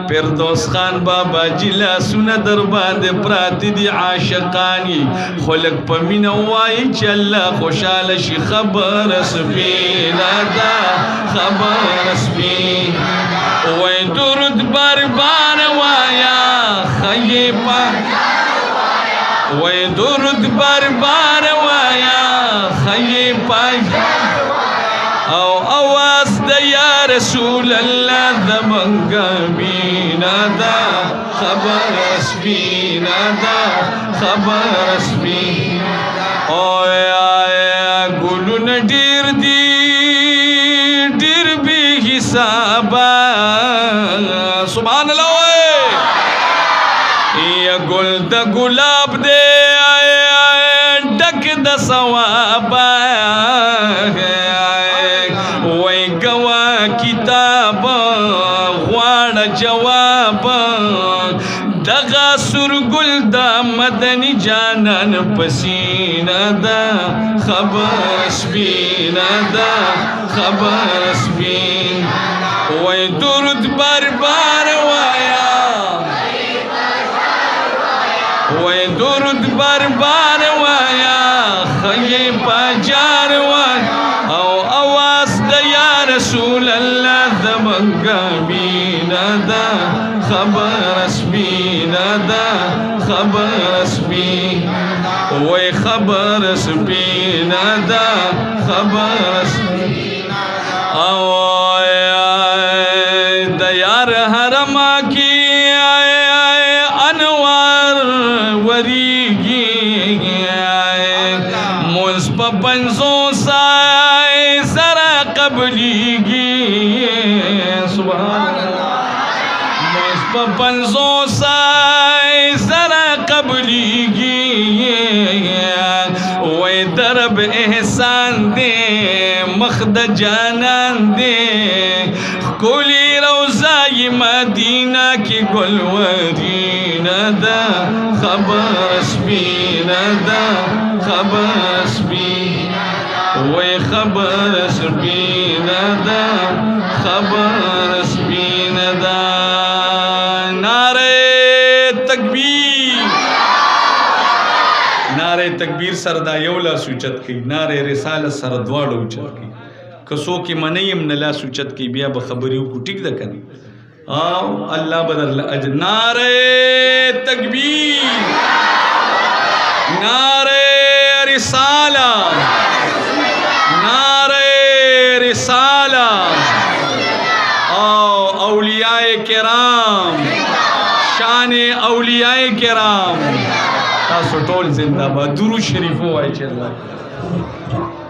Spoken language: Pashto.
فردوس خان بابا جلا سونه در باندې پراته دي عاشقانی خلق په مینه وایي چې الله خوشاله شي خبر سپینا دا خبر سپینا وای درود بربان وایا خیبا وای درود بربان وایا خیبا او اواز د یا رسول الله زمنګ مینا دا خبر سپینا دا خبر سپینا او یا ګلون ډیر دی ډیر به حساب سبحان الله یا ګل د ګلاب دی ډک د ثواب وای گوا کتاب غواړ جواب دغه سرګل د مدني جانان پسینه دا خبر سپینا دا خبر سپینا وای درود بربار وایا وای درود بربار وایا خی پاجار وایا او اواز د یا رسول الله زمنګ مینا دا خبر سپینا دا خبر سپینا وای خبر سپینا دا خبر سپینا او د یار حرم کی انوار وریږي موږ په پنځو سای سره قبليږي سبحان الله موږ په پنځو سای سره قبليږي وای درب احسان دې مخد جانان دې کولی روزای مدینہ کی گلورینا دا خبر سپینا دا خبر سپینا وی خبر سپینا دا خبر سپینا دا نعرہ تکبیر نعرہ تکبیر سردا یولا سوچت کی نعرہ رسالہ سردواړو اوچت کی کسو کی منیم نلا سوچت کی بیا بخبریو کو ٹک دا کنی آو اللہ بدل اجر نعرہ تکبیر نعرہ رسالہ نعرہ رسالہ اولیاء کرام شان اولیاء کرام تاسو ټول زندہ باد درود شریف وایي چې الله